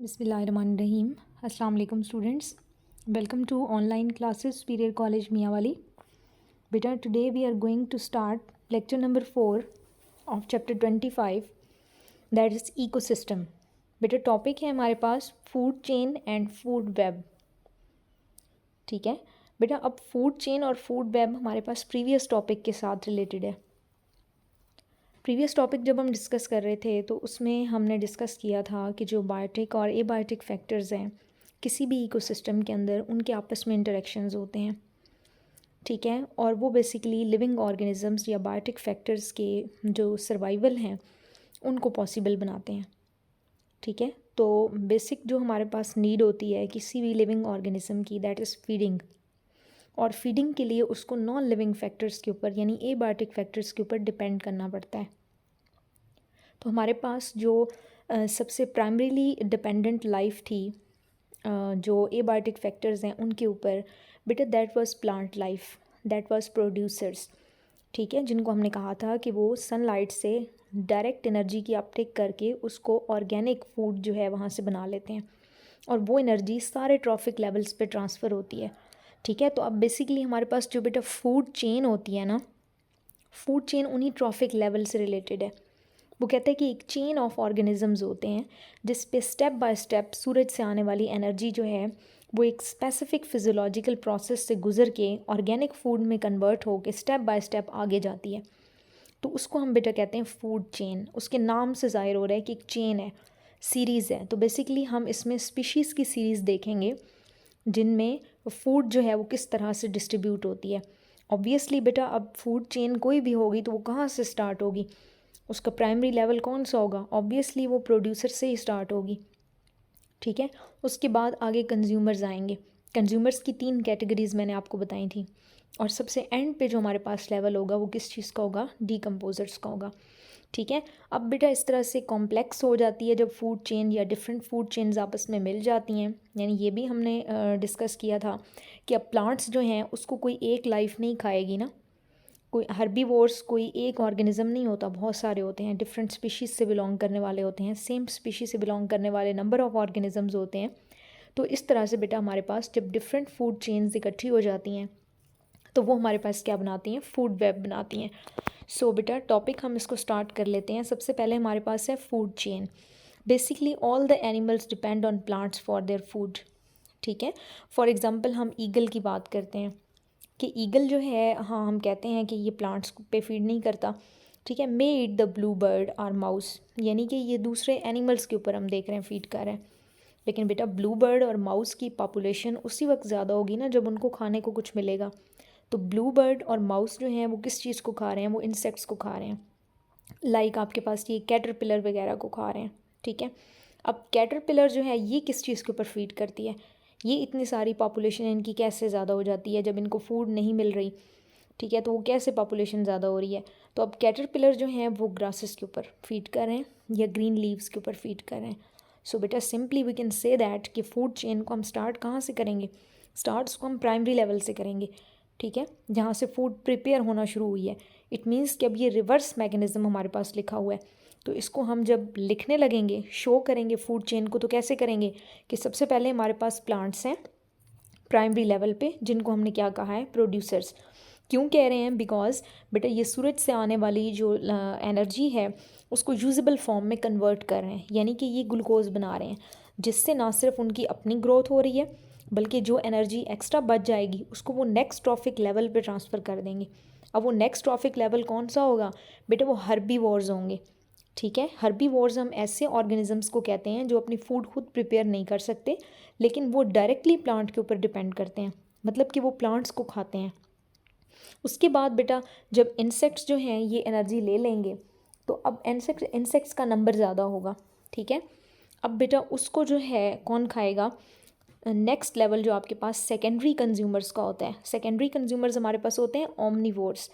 बिस्मिल्लाहिर्रहमानिर्रहीम। अस्सलाम वालेकुम students, welcome to online classes superior college Mianwali. बेटा today we are going to start lecture number 4 of chapter 25 that is ecosystem. बेटा topic है हमारे पास food chain and food web. ठीक है बेटा, अब फूड चेन और फूड वेब हमारे पास प्रीवियस टॉपिक के साथ रिलेटेड है। प्रीवियस टॉपिक जब हम डिस्कस कर रहे थे तो उसमें हमने डिस्कस किया था कि जो बायोटिक और एबायोटिक फैक्टर्स हैं किसी भी इकोसिस्टम के अंदर, उनके आपस में इंटरेक्शंस होते हैं। ठीक है, और वो बेसिकली लिविंग ऑर्गेनिजम्स या बायोटिक फैक्टर्स के जो सर्वाइवल हैं उनको पॉसिबल बनाते हैं। ठीक है, तो बेसिक जो हमारे पास नीड होती है किसी भी लिविंग ऑर्गेनिज्म की, दैट इज़ फीडिंग। और फीडिंग के लिए उसको नॉन लिविंग फैक्टर्स के ऊपर यानी एबायोटिक फैक्टर्स के ऊपर डिपेंड करना पड़ता है। तो हमारे पास जो सबसे प्राइमरीली डिपेंडेंट लाइफ थी जो एबायोटिक फैक्टर्स हैं उनके ऊपर, बेटा that was plant life, that was producers. ठीक है, जिनको हमने कहा था कि वो सनलाइट से डायरेक्ट एनर्जी की अपटेक करके उसको ऑर्गेनिक फूड जो है वहाँ से बना लेते हैं और वो एनर्जी सारे ट्रॉफिक लेवल्स पे ट्रांसफ़र होती है। ठीक है, तो अब बेसिकली हमारे पास जो बेटा फूड चेन होती है ना, फूड चेन उन्हीं ट्रॉफिक लेवल से रिलेटेड है। वो कहते हैं कि एक चेन ऑफ ऑर्गेनिजम्स होते हैं जिस पे स्टेप बाय स्टेप सूरज से आने वाली एनर्जी जो है वो एक स्पेसिफिक फिजियोलॉजिकल प्रोसेस से गुजर के ऑर्गेनिक फूड में कन्वर्ट हो के स्टेप बाय स्टेप आगे जाती है। तो उसको हम बेटा कहते हैं फूड चेन। उसके नाम से ज़ाहिर हो रहा है कि एक चेन है, सीरीज़ है। तो बेसिकली हम इसमें स्पीशीज़ की सीरीज़ देखेंगे जिनमें फूड जो है वो किस तरह से डिस्ट्रीब्यूट होती है। ऑब्वियसली बेटा अब फूड चेन कोई भी होगी तो वो कहाँ से स्टार्ट होगी, उसका प्राइमरी लेवल कौन सा होगा, ऑब्वियसली वो प्रोड्यूसर से ही स्टार्ट होगी। ठीक है, उसके बाद आगे कंज्यूमर्स आएंगे। कंज्यूमर्स की 3 कैटेगरीज़ मैंने आपको बताई थी और सबसे एंड पे जो हमारे पास लेवल होगा वो किस चीज़ का होगा, डीकम्पोजर्स का होगा। ठीक है, अब बेटा इस तरह से कॉम्प्लेक्स हो जाती है जब फूड चेन या डिफरेंट फूड चेन्स आपस में मिल जाती हैं। यानी ये भी हमने डिस्कस किया था कि अब प्लांट्स जो हैं उसको कोई एक लाइफ नहीं खाएगी ना, कोई हर्बीवोर्स कोई एक ऑर्गेनिज्म नहीं होता, बहुत सारे होते हैं, डिफरेंट स्पीशीज़ से बिलोंग करने वाले होते हैं, सेम स्पीशीज़ से बिलोंग करने वाले नंबर ऑफ़ ऑर्गेनिजम्स होते हैं। तो इस तरह से बेटा हमारे पास जब डिफरेंट फूड चेन्स इकट्ठी हो जाती हैं तो वो हमारे पास क्या बनाती हैं, फूड वेब बनाती हैं। सो बेटा टॉपिक हम इसको स्टार्ट कर लेते हैं। सबसे पहले हमारे पास है food chain. Basically all the animals depend on plants for their food. ठीक है, फॉर एग्ज़ाम्पल हम ईगल की बात करते हैं कि ईगल जो है, हाँ हम कहते हैं कि ये प्लांट्स पे फीड नहीं करता। ठीक है, मे ईट द ब्लू बर्ड और माउस, यानी कि ये दूसरे एनिमल्स के ऊपर हम देख रहे हैं फीड कर रहे हैं। लेकिन बेटा ब्लू बर्ड और माउस की पॉपुलेशन उसी वक्त ज़्यादा होगी ना जब उनको खाने को कुछ मिलेगा। तो ब्लू बर्ड और माउस जो हैं वो किस चीज़ को खा रहे हैं, वो इंसेक्ट्स को खा रहे हैं। लाइक आपके पास ये कैटरपिलर वगैरह को खा रहे हैं। ठीक है, अब कैटरपिलर जो है ये किस चीज़ के ऊपर फीड करती है, ये इतनी सारी पॉपुलेशन इनकी कैसे ज़्यादा हो जाती है जब इनको फूड नहीं मिल रही। ठीक है, तो वो कैसे पॉपुलेशन ज़्यादा हो रही है। तो अब कैटरपिलर जो हैं वो ग्रासेस के ऊपर फीड कर रहे हैं या ग्रीन लीव्स के ऊपर फीड कर रहे हैं। सो बेटा simply we can say that कि फूड चेन को हम स्टार्ट कहाँ से करेंगे, स्टार्ट्स को हम प्राइमरी लेवल से करेंगे। ठीक है, जहाँ से फूड प्रिपेयर होना शुरू हुई है। इट मीन्स कि अब ये रिवर्स मैकेनिज़्म हमारे पास लिखा हुआ है। तो इसको हम जब लिखने लगेंगे, शो करेंगे फूड चेन को, तो कैसे करेंगे कि सबसे पहले हमारे पास प्लांट्स हैं प्राइमरी लेवल पे जिनको हमने क्या कहा है, प्रोड्यूसर्स। क्यों कह रहे हैं, बिकॉज बेटा ये सूरज से आने वाली जो एनर्जी है उसको यूजेबल फॉर्म में कन्वर्ट कर रहे हैं, यानी कि ये ग्लूकोज बना रहे हैं जिससे ना सिर्फ उनकी अपनी ग्रोथ हो रही है बल्कि जो एनर्जी एक्स्ट्रा बच जाएगी उसको वो नेक्स्ट ट्रॉफिक लेवल पे ट्रांसफ़र कर देंगे। अब वो नेक्स्ट ट्रॉफिक लेवल कौन सा होगा बेटा, वो हर्बीवोर्स होंगे। ठीक है, हर्बीवोर्स हम ऐसे ऑर्गेनिजम्स को कहते हैं जो अपनी फूड खुद प्रिपेयर नहीं कर सकते लेकिन वो डायरेक्टली प्लांट के ऊपर डिपेंड करते हैं, मतलब कि वो प्लांट्स को खाते हैं। उसके बाद बेटा जब इंसेक्ट्स जो हैं ये एनर्जी ले लेंगे तो अब इंसेक्ट्स का नंबर ज़्यादा होगा। ठीक है, अब बेटा उसको जो है कौन खाएगा, नेक्स्ट लेवल जो आपके पास सेकेंडरी कंज्यूमर्स का होता है। सेकेंडरी कंज्यूमर्स हमारे पास होते हैं ओमनीवोर्स।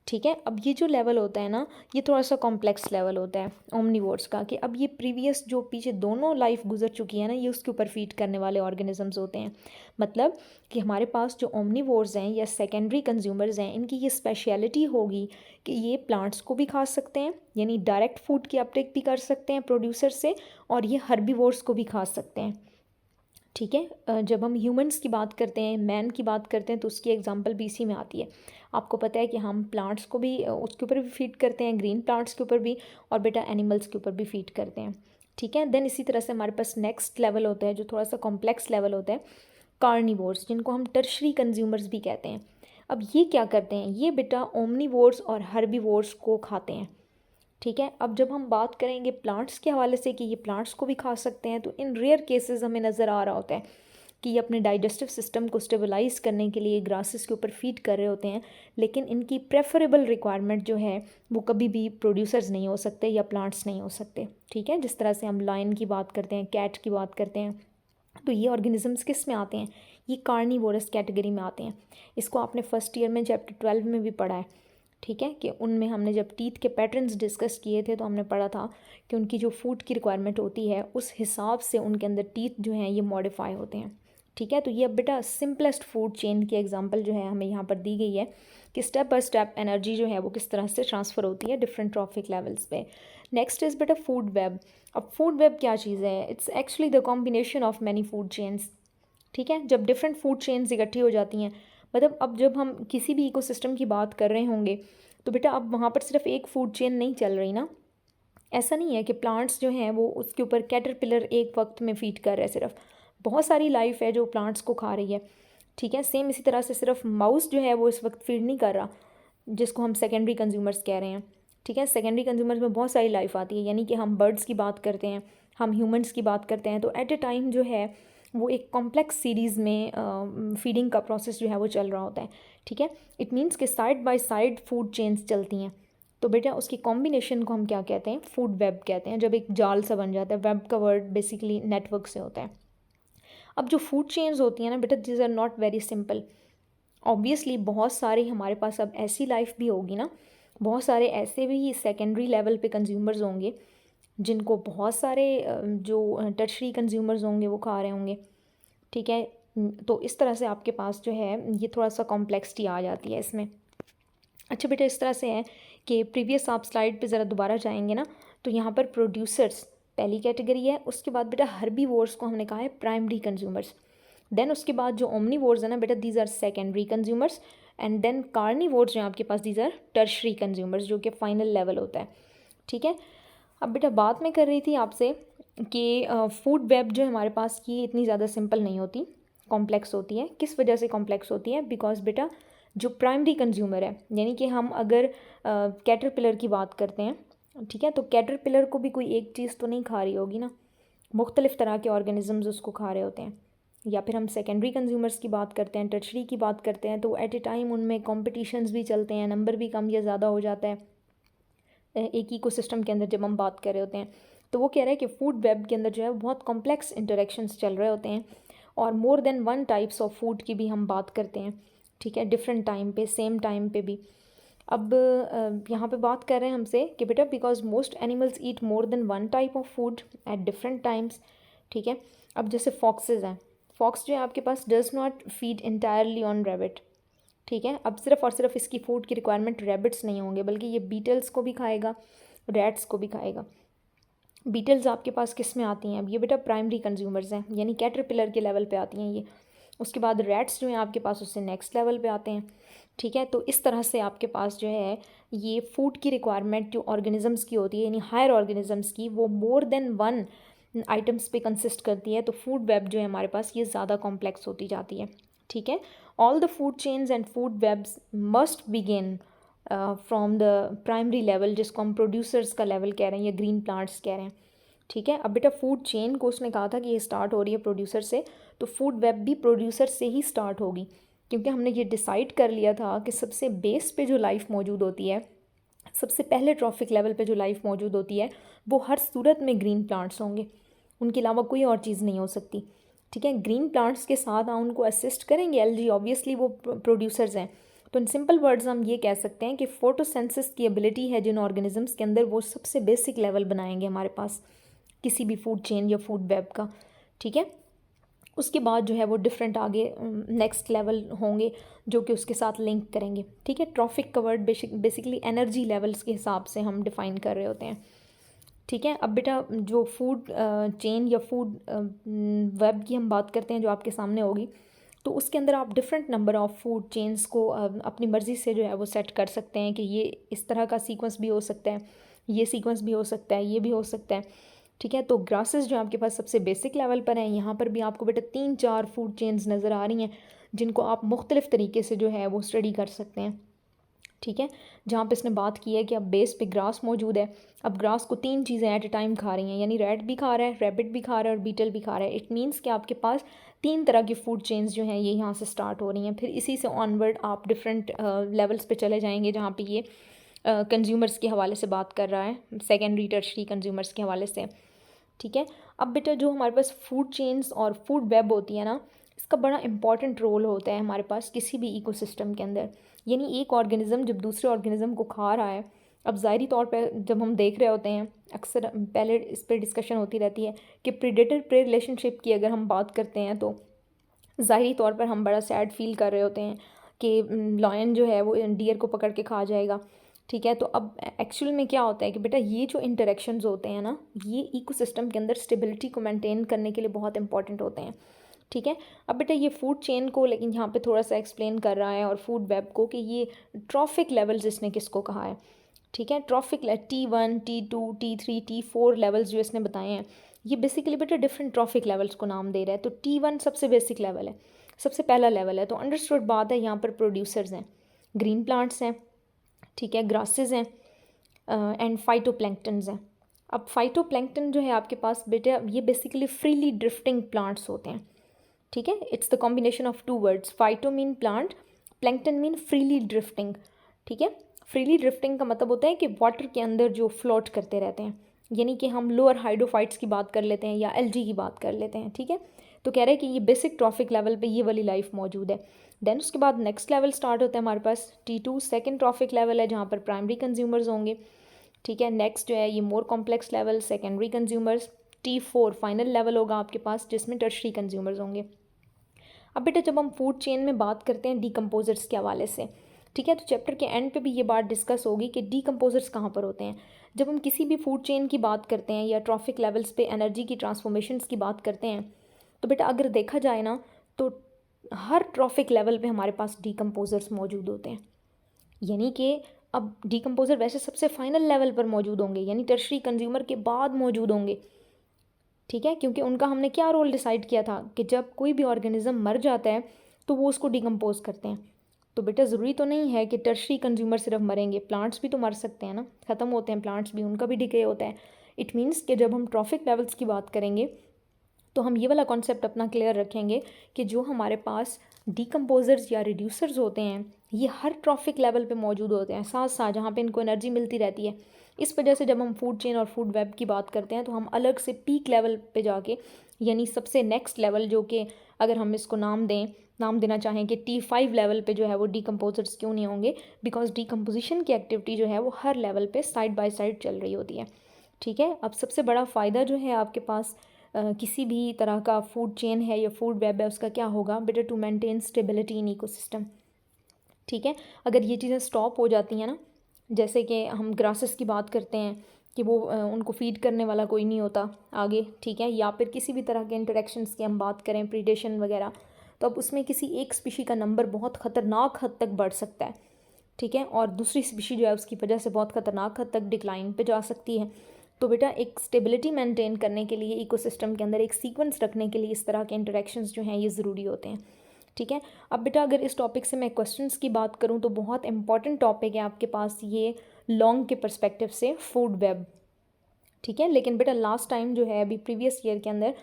ठीक है। अब ये जो लेवल होता है ना, ये थोड़ा सा कॉम्प्लेक्स लेवल होता है ओमनीवोर्स का, कि अब ये प्रीवियस जो पीछे दोनों लाइफ गुजर चुकी है ना, ये उसके ऊपर फीड करने वाले ऑर्गेनिजम्स होते हैं। मतलब कि हमारे पास जो ओमनीवोर्स हैं या सेकेंडरी कंज्यूमर्स हैं, इनकी ये स्पेशलिटी होगी कि ये प्लांट्स को भी खा सकते हैं, यानी डायरेक्ट फूड की अपटेक भी कर सकते हैं प्रोड्यूसर से, और ये हर्बीवोर्स को भी खा सकते हैं। ठीक है। जब हम ह्यूमंस की बात करते हैं, मैन की बात करते हैं, तो उसकी एग्जांपल भी इसी में आती है। आपको पता है कि हम प्लांट्स को भी उसके ऊपर भी फीड करते हैं, ग्रीन प्लांट्स के ऊपर भी, और बेटा एनिमल्स के ऊपर भी फीड करते हैं। ठीक है। देन इसी तरह से हमारे पास नेक्स्ट लेवल होता है जो थोड़ा सा कॉम्प्लेक्स लेवल होता है, कार्निवोर्स, जिनको हम टर्शरी कंज्यूमर्स भी कहते हैं। अब ये क्या करते हैं, ये बेटा ओमनीवोर्स और हर्बीवोर्स को खाते हैं। ठीक है। अब जब हम बात करेंगे प्लांट्स के हवाले से कि ये प्लांट्स को भी खा सकते हैं, तो इन रेयर केसेस हमें नज़र आ रहा होता है कि ये अपने डाइजेस्टिव सिस्टम को स्टेबलाइज करने के लिए ग्रासेस के ऊपर फीड कर रहे होते हैं, लेकिन इनकी प्रेफरेबल रिक्वायरमेंट जो है वो कभी भी प्रोड्यूसर्स नहीं हो सकते या प्लांट्स नहीं हो सकते। ठीक है। जिस तरह से हम लायन की बात करते हैं, कैट की बात करते हैं, तो ये ऑर्गेनिजम्स किस में आते हैं, ये कार्निवोरस कैटेगरी में आते हैं। इसको आपने फर्स्ट ईयर में चैप्टर 12 में भी पढ़ा है। ठीक है, कि उनमें हमने जब टीथ के पैटर्न्स डिस्कस किए थे तो हमने पढ़ा था कि उनकी जो फूड की रिक्वायरमेंट होती है उस हिसाब से उनके अंदर टीथ जो हैं ये मॉडिफाई होते हैं। ठीक है। तो ये अब बेटा सिंपलेस्ट फूड चेन की एग्जांपल जो है हमें यहाँ पर दी गई है कि स्टेप बाय स्टेप एनर्जी जो है वो किस तरह से ट्रांसफ़र होती है डिफरेंट ट्रॉफिक लेवल्स पे। नेक्स्ट इज़ बेटा फूड वेब। अब फूड वेब क्या चीज़ है, it's actually the combination of many food chains. ठीक है। जब डिफरेंट फूड चेन्स इकट्ठी हो जाती हैं, मतलब अब जब हम किसी भी इकोसिस्टम की बात कर रहे होंगे तो बेटा अब वहाँ पर सिर्फ एक फूड चेन नहीं चल रही ना। ऐसा नहीं है कि प्लांट्स जो हैं वो उसके ऊपर कैटरपिलर एक वक्त में फीड कर रहे हैं, सिर्फ बहुत सारी लाइफ है जो प्लांट्स को खा रही है। ठीक है। सेम इसी तरह से सिर्फ माउस जो है वो इस वक्त फीड नहीं कर रहा, जिसको हम सेकेंडरी कंज्यूमर्स कह रहे हैं। ठीक है। सेकेंडरी कंज्यूमर्स में बहुत सारी लाइफ आती है, यानी कि हम बर्ड्स की बात करते हैं, हम ह्यूमंस की बात करते हैं, तो एट ए टाइम जो है वो एक कॉम्प्लेक्स सीरीज़ में फीडिंग का प्रोसेस जो है वो चल रहा होता है। ठीक है। इट मीन्स कि side by side food chains चलती हैं, तो बेटा उसकी कॉम्बिनेशन को हम क्या कहते हैं, फूड वेब कहते हैं। जब एक जाल सा बन जाता है, वेब का वर्ड बेसिकली नेटवर्क से होता है। अब जो फूड चेन्स होती हैं ना बेटा, this are not very simple. Obviously बहुत सारी हमारे पास अब ऐसी लाइफ भी होगी ना, बहुत सारे ऐसे भी सेकेंडरी लेवल पे कंज्यूमर्स होंगे जिनको बहुत सारे जो टर्शरी कंज्यूमर्स होंगे वो खा रहे होंगे। ठीक है। तो इस तरह से आपके पास जो है ये थोड़ा सा कॉम्प्लेक्सिटी आ जाती है इसमें। अच्छा बेटा, इस तरह से है कि प्रीवियस आप स्लाइड पे ज़रा दोबारा जाएंगे ना, तो यहाँ पर प्रोड्यूसर्स पहली कैटेगरी है, उसके बाद बेटा हर्बीवोर्स को हमने कहा है प्राइमरी कंज्यूमर्स। देन उसके बाद जो ओमनीवोर्स है ना बेटा, these are secondary consumers. And then carnivores जो हैं आपके पास, दीज आर टर्शरी कंज्यूमर्स, जो कि फाइनल लेवल होता है। ठीक है। अब बेटा बात मैं कर रही थी आपसे कि फूड वेब जो हमारे पास की इतनी ज़्यादा सिंपल नहीं होती, कॉम्प्लेक्स होती है। किस वजह से कॉम्प्लेक्स होती है, बिकॉज बेटा जो प्राइमरी कंज्यूमर है, यानी कि हम अगर कैटरपिलर की बात करते हैं, ठीक है, तो कैटरपिलर को भी कोई एक चीज़ तो नहीं खा रही होगी ना, मुख्तलिफ़ तरह के ऑर्गेनिजम्स उसको खा रहे होते हैं। या फिर हम सेकेंडरी कंज्यूमर्स की बात करते हैं, टर्शरी की बात करते हैं, तो एट ए टाइम उनमें कॉम्पिटिशन्स भी चलते हैं, नंबर भी कम या ज़्यादा हो जाता है एक इकोसिस्टम के अंदर जब हम बात कर रहे होते हैं। तो वो कह रहा है कि फूड वेब के अंदर जो है बहुत कॉम्प्लेक्स इंटरेक्शंस चल रहे होते हैं, और more than one types of food की भी हम बात करते हैं। ठीक है। डिफरेंट टाइम पे, सेम टाइम पे भी। अब यहाँ पे बात कर रहे हैं हमसे कि बेटा because most animals eat more than one type of food at different times. ठीक है। अब जैसे फॉक्सेस हैं, फॉक्स जो है आपके पास does not feed entirely on rabbit. ठीक है। अब सिर्फ और सिर्फ इसकी फूड की रिक्वायरमेंट रैबिट्स नहीं होंगे, बल्कि ये बीटल्स को भी खाएगा, रैट्स को भी खाएगा। बीटल्स आपके पास किस में आती हैं, अब ये बेटा प्राइमरी कंज्यूमर्स हैं, यानी कैटरपिलर के लेवल पे आती हैं ये। उसके बाद रैट्स जो हैं आपके पास उससे नेक्स्ट लेवल पे आते हैं। ठीक है। तो इस तरह से आपके पास जो है ये फूड की रिक्वायरमेंट जो ऑर्गेनिजम्स की होती है, यानी हायर ऑर्गेनिजम्स की, वो मोर देन वन आइटम्स पे कंसिस्ट करती है। तो फूड वेब जो है हमारे पास ये ज़्यादा कॉम्प्लेक्स होती जाती है। ठीक है। All the food chains and food webs must begin from the primary level, जिसको हम प्रोड्यूसर्स का लेवल कह रहे हैं या ग्रीन प्लांट्स कह रहे हैं। ठीक है। अब बेटा फूड चेन को उसने कहा था कि ये स्टार्ट हो रही है प्रोड्यूसर से, तो फूड वेब भी प्रोड्यूसर से ही स्टार्ट होगी, क्योंकि हमने ये डिसाइड कर लिया था कि सबसे बेस पे जो लाइफ मौजूद होती है, सबसे पहले ट्रॉफिक लेवल पे जो लाइफ मौजूद होती है, वो हर सूरत में ग्रीन प्लांट्स होंगे, उनके अलावा कोई और चीज़ नहीं हो सकती। ठीक है। ग्रीन प्लांट्स के साथ हम उनको असिस्ट करेंगे, एलजी ऑब्वियसली वो प्रोड्यूसर्स हैं, तो इन सिंपल वर्ड्स हम ये कह सकते हैं कि फोटोसिंथेसिस की एबिलिटी है जिन ऑर्गेनिजम्स के अंदर, वो सबसे बेसिक लेवल बनाएंगे हमारे पास किसी भी फूड चेन या फूड वेब का, ठीक है। उसके बाद जो है वो डिफरेंट आगे नेक्स्ट लेवल होंगे जो कि उसके साथ लिंक करेंगे, ठीक है। ट्रॉफिक का वर्ड बेसिकली एनर्जी लेवल्स के हिसाब से हम डिफ़ाइन कर रहे होते हैं, ठीक है। अब बेटा जो फूड चेन या फूड वेब की हम बात करते हैं जो आपके सामने होगी, तो उसके अंदर आप different number of food chains को अपनी मर्ज़ी से जो है वो सेट कर सकते हैं कि ये इस तरह का सीक्वेंस भी हो सकता है, ये सीक्वेंस भी हो सकता है, ये भी हो सकता है, ठीक है। तो ग्रासेस जो आपके पास सबसे बेसिक लेवल पर हैं, यहाँ पर भी आपको बेटा 3-4 फूड चेन्स नज़र आ रही हैं जिनको आप मुख्तलिफ़ तरीके से जो है वो स्टडी कर सकते हैं, ठीक है। जहाँ पे इसने बात की है कि अब बेस पे ग्रास मौजूद है, अब ग्रास को 3 चीज़ें एट ए टाइम खा रही हैं, यानी रैट भी खा रहा है, रैबिट भी खा रहा है और बीटल भी खा रहा है। इट मीन्स कि आपके पास 3 तरह की फूड चेन्स जो हैं ये यहाँ से स्टार्ट हो रही हैं। फिर इसी से ऑनवर्ड आप डिफरेंट लेवल्स पे चले जाएंगे जहाँ पे ये कंज्यूमर्स के हवाले से बात कर रहा है, सेकेंडरी टर्शरी कंज्यूमर्स के हवाले से, ठीक है। अब बेटा जो हमारे पास फूड चेन्स और फूड वेब होती है ना, इसका बड़ा इंपॉर्टेंट रोल होता है हमारे पास किसी भी इकोसिस्टम के अंदर। यानी एक ऑर्गेनिज़म जब दूसरे ऑर्गेनिज़म को खा रहा है, अब ज़ाहिरी तौर पे जब हम देख रहे होते हैं, अक्सर पहले इस पर डिस्कशन होती रहती है कि प्रीडेटर प्रे रिलेशनशिप की अगर हम बात करते हैं तो ज़ाहिरी तौर पर हम बड़ा सैड फील कर रहे होते हैं कि लॉयन जो है वो डियर को पकड़ के खा जाएगा, ठीक है। तो अब एक्चुअल में क्या होता है कि बेटा ये जो इंटरेक्शंस होते हैं ना, ये इकोसिस्टम के अंदर स्टेबिलिटी को मेंटेन करने के लिए बहुत इंपॉर्टेंट होते हैं, ठीक है। अब बेटा ये फूड चेन को लेकिन यहाँ पे थोड़ा सा एक्सप्लेन कर रहा है और फूड वेब को कि ये ट्रॉफिक लेवल्स इसने किसको कहा है, ठीक है। Traffic T1, T2, T3, T4 levels जो इसने बताए हैं, ये बेसिकली बेटा डिफरेंट ट्रॉफिक लेवल्स को नाम दे रहा है। तो T1 सबसे बेसिक लेवल है, सबसे पहला लेवल है। तो अंडरस्टूड बात है, यहाँ पर प्रोड्यूसर्स हैं, ग्रीन प्लांट्स हैं, ठीक है, ग्रासेस हैं एंड फाइटोप्लैंक्टन्स हैं। अब फाइटोप्लैंक्टन जो है आपके पास बेटा ये बेसिकली फ्रीली ड्रिफ्टिंग प्लांट्स होते हैं, ठीक है। It's the combination of 2 words, phyto mean plant, plankton mean freely drifting, ठीक है। फ्रीली ड्रिफ्टिंग का मतलब होता है कि वाटर के अंदर जो फ्लोट करते रहते हैं, यानी कि हम लोअर हाइड्रोफाइट्स की बात कर लेते हैं या एल्गी की बात कर लेते हैं, ठीक है। तो कह रहे हैं कि ये बेसिक ट्रॉफिक लेवल पे ये वाली लाइफ मौजूद है। देन उसके बाद नेक्स्ट लेवल स्टार्ट होता है हमारे पास T2, सेकेंड ट्रॉफिक लेवल है जहाँ पर प्राइमरी कंज्यूमर्स होंगे, ठीक है। नेक्स्ट जो है ये more complex level, secondary consumers. T4 final level होगा आपके पास जिसमें टर्शरी कंज्यूमर्स होंगे। अब बेटा जब हम फूड चेन में बात करते हैं डीकम्पोजर्स के हवाले से, ठीक है, तो चैप्टर के एंड पे भी ये बात डिस्कस होगी कि डीकम्पोजर्स कहाँ पर होते हैं। जब हम किसी भी फूड चेन की बात करते हैं या ट्रॉफिक लेवल्स पे एनर्जी की ट्रांसफॉर्मेशंस की बात करते हैं, तो बेटा अगर देखा जाए ना तो हर ट्रॉफिक लेवल पे हमारे पास डीकम्पोजर्स मौजूद होते हैं। यानी कि अब डीकम्पोजर वैसे सबसे फाइनल लेवल पर मौजूद होंगे, यानी टर्शरी कंज्यूमर के बाद मौजूद होंगे, ठीक है, क्योंकि उनका हमने क्या रोल डिसाइड किया था कि जब कोई भी ऑर्गेनिज्म मर जाता है तो वो उसको डिकम्पोज करते हैं। तो बेटा ज़रूरी तो नहीं है कि टर्शरी कंज्यूमर सिर्फ मरेंगे, प्लांट्स भी तो मर सकते हैं ना, ख़त्म होते हैं प्लांट्स भी, उनका भी डिके होता है। इट मीन्स कि जब हम ट्रॉफिक लेवल्स की बात करेंगे तो हम ये वाला कॉन्सेप्ट अपना क्लियर रखेंगे कि जो हमारे पास डीकम्पोजर्स या रिड्यूसर्स होते हैं ये हर ट्रॉफिक लेवल पे मौजूद होते हैं, साथ साथ जहाँ पे इनको एनर्जी मिलती रहती है। इस वजह से जब हम फूड चेन और फूड वेब की बात करते हैं तो हम अलग से पीक लेवल पे जाके, यानी सबसे नेक्स्ट लेवल जो कि अगर हम इसको नाम देना चाहें कि T5 लेवल पे जो है वो डीकम्पोजर्स क्यों नहीं होंगे, बिकॉज डीकम्पोजिशन की एक्टिविटी जो है वो हर लेवल पे साइड बाय साइड चल रही होती है, ठीक है। अब सबसे बड़ा फ़ायदा जो है आपके पास किसी भी तरह का फूड चेन है या फूड वेब है उसका क्या होगा better, to maintain stability in ecosystem, ठीक है। अगर ये चीज़ें स्टॉप हो जाती हैं ना, जैसे कि हम ग्रासेस की बात करते हैं कि वो उनको फीड करने वाला कोई नहीं होता आगे, ठीक है, या फिर किसी भी तरह के इंटरेक्शंस की हम बात करें, प्रीडेशन वगैरह, तो अब उसमें किसी एक स्पीशी का नंबर बहुत ख़तरनाक हद तक बढ़ सकता है, ठीक है, और दूसरी स्पीशी जो है उसकी वजह से बहुत ख़तरनाक हद तक डिक्लाइन पे जा सकती है। तो बेटा एक स्टेबिलिटी मेंटेन करने के लिए इकोसिस्टम के अंदर एक सीक्वेंस रखने के लिए इस तरह के इंटरेक्शंस जो हैं ये ज़रूरी होते हैं, ठीक है। अब बेटा अगर इस टॉपिक से मैं क्वेश्चंस की बात करूं तो बहुत इंपॉर्टेंट टॉपिक है आपके पास ये लॉन्ग के पर्सपेक्टिव से फूड वेब, ठीक है। लेकिन बेटा लास्ट टाइम जो है अभी प्रीवियस ईयर के अंदर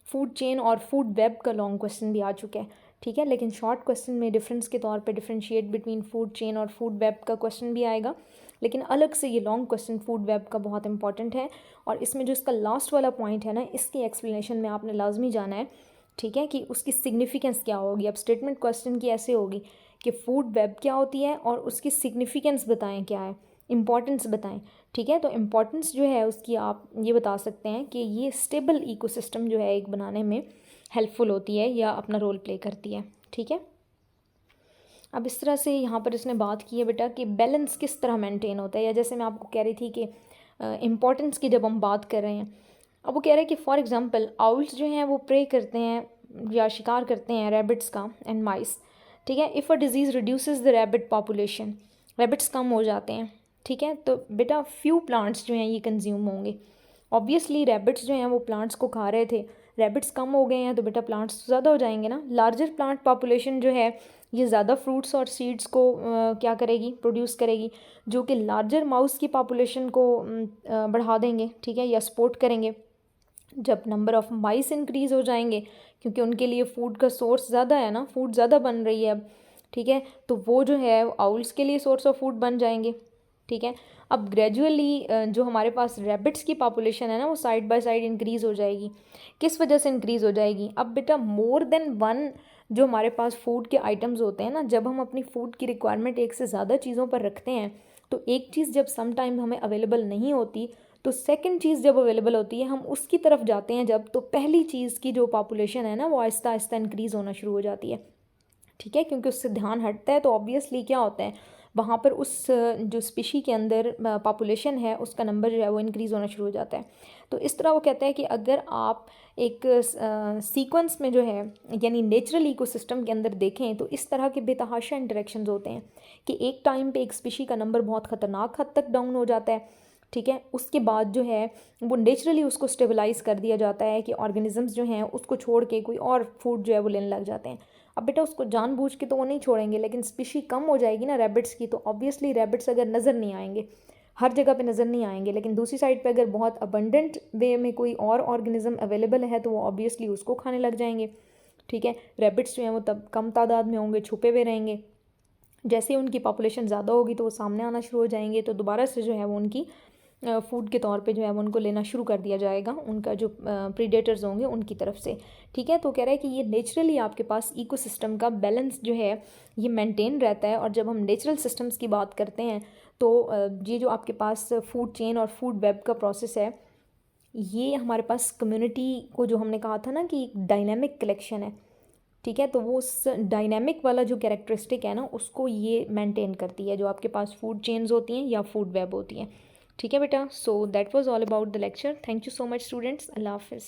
फूड चेन और फूड वेब का लॉन्ग क्वेश्चन भी आ चुका है, ठीक है, लेकिन शॉर्ट क्वेश्चन में डिफरेंस के तौर पे डिफरेंशिएट बिटवीन फूड चेन और फूड वेब का क्वेश्चन भी आएगा, लेकिन अलग से ये लॉन्ग क्वेश्चन फूड वेब का बहुत इंपॉर्टेंट है। और इसमें जो इसका लास्ट वाला पॉइंट है ना, इसकी एक्सप्लेनेशन में आपने लाजमी जाना है, ठीक है, कि उसकी सिग्निफिकेंस क्या होगी। अब स्टेटमेंट क्वेश्चन की ऐसे होगी कि फूड वेब क्या होती है और उसकी सिग्निफिकेंस बताएं, क्या है इम्पॉर्टेंस बताएं। ठीक है, तो इम्पॉर्टेंस जो है उसकी आप ये बता सकते हैं कि ये स्टेबल इकोसिस्टम जो है एक बनाने में हेल्पफुल होती है या अपना रोल प्ले करती है। ठीक है, अब इस तरह से यहाँ पर इसने बात की है बेटा कि बैलेंस किस तरह मेंटेन होता है, या जैसे मैं आपको कह रही थी कि इम्पॉर्टेंस की जब हम बात कर रहे हैं, अब वो कह रहे हैं कि फॉर एग्जांपल आउल्स जो हैं वो प्रे करते हैं या शिकार करते हैं रैबिट्स का एंड माइस। ठीक है, if a disease reduces the rabbit population, rabbits कम हो जाते हैं। ठीक है, तो बेटा फ्यू प्लांट्स जो हैं ये कंज्यूम होंगे। ऑब्वियसली रैबिट्स जो हैं वो प्लांट्स को खा रहे थे, रैबिट्स कम हो गए हैं तो बेटा प्लांट्स तो ज़्यादा हो जाएंगे ना। लार्जर प्लांट पॉपुलेशन जो है ये ज़्यादा फ्रूट्स और सीड्स को क्या करेगी, प्रोड्यूस करेगी, जो कि लार्जर माउस की पॉपुलेशन को बढ़ा देंगे। ठीक है, या सपोर्ट करेंगे। जब नंबर ऑफ़ माइस इंक्रीज़ हो जाएंगे, क्योंकि उनके लिए फूड का सोर्स ज़्यादा है ना, फूड ज़्यादा बन रही है अब। ठीक है, तो वो जो है आउल्स के लिए सोर्स ऑफ फूड बन जाएंगे। ठीक है, अब ग्रेजुअली जो हमारे पास रैबिट्स की पॉपुलेशन है ना वो साइड बाय साइड इंक्रीज़ हो जाएगी। किस वजह से इंक्रीज़ हो जाएगी, अब बेटा मोर देन वन जो हमारे पास फूड के आइटम्स होते हैं ना, जब हम अपनी फूड की रिक्वायरमेंट एक से ज़्यादा चीज़ों पर रखते हैं तो एक चीज़ जब सम टाइम हमें अवेलेबल नहीं होती तो सेकंड चीज़ जब अवेलेबल होती है हम उसकी तरफ जाते हैं जब, तो पहली चीज़ की जो पॉपुलेशन है ना वो आहिस्ता आहिस्ता इंक्रीज़ होना शुरू हो जाती है। ठीक है, क्योंकि उससे ध्यान हटता है तो ऑब्वियसली क्या होता है वहाँ पर उस जो स्पीशी के अंदर पॉपुलेशन है उसका नंबर जो है वो इंक्रीज़ होना शुरू हो जाता है। तो इस तरह वो कहता है कि अगर आप एक सीक्वेंस में जो है यानी नेचुरल इकोसिस्टम के अंदर देखें तो इस तरह के बेतहाशा इंटरेक्शंस होते हैं कि एक टाइम पे एक स्पीशी का नंबर बहुत ख़तरनाक हद तक डाउन हो जाता है। ठीक है, उसके बाद जो है वो नेचुरली उसको स्टेबलाइज कर दिया जाता है कि ऑर्गेनिजम्स जो हैं उसको छोड़ के कोई और फूड जो है वो लेने लग जाते हैं। अब बेटा उसको जानबूझ के तो वो नहीं छोड़ेंगे, लेकिन स्पीशी कम हो जाएगी ना रैबिट्स की, तो ऑब्वियसली रैबिट्स अगर नज़र नहीं आएंगे, हर जगह पे नज़र नहीं आएंगे, लेकिन दूसरी साइड पे अगर बहुत अबंडेंट वे में कोई और ऑर्गेनिज्म अवेलेबल है तो वो ऑब्वियसली उसको खाने लग जाएंगे। ठीक है, रैबिट्स जो हैं वो तब कम तादाद में होंगे, छुपे हुए रहेंगे। जैसे ही उनकी पॉपुलेशन ज़्यादा होगी तो वो सामने आना शुरू हो जाएंगे, तो दोबारा से जो है वो उनकी फूड के तौर पे जो है वो उनको लेना शुरू कर दिया जाएगा, उनका जो प्रीडेटर्स होंगे उनकी तरफ से। ठीक है, तो कह रहा है कि ये नेचुरली आपके पास इकोसिस्टम का बैलेंस जो है ये मेंटेन रहता है। और जब हम नेचुरल सिस्टम्स की बात करते हैं तो ये जो आपके पास फूड चेन और फूड वेब का प्रोसेस है, ये हमारे पास कम्युनिटी को, जो हमने कहा था ना कि एक डायनेमिक कलेक्शन है। ठीक है, तो वो उस डायनेमिक वाला जो कैरेक्टरिस्टिक है ना उसको ये मेंटेन करती है, जो आपके पास फूड चेन्स होती हैं या फूड वेब होती हैं। ठीक है बेटा, so that was all about the lecture. Thank you so much students, अल्लाह हाफिज़।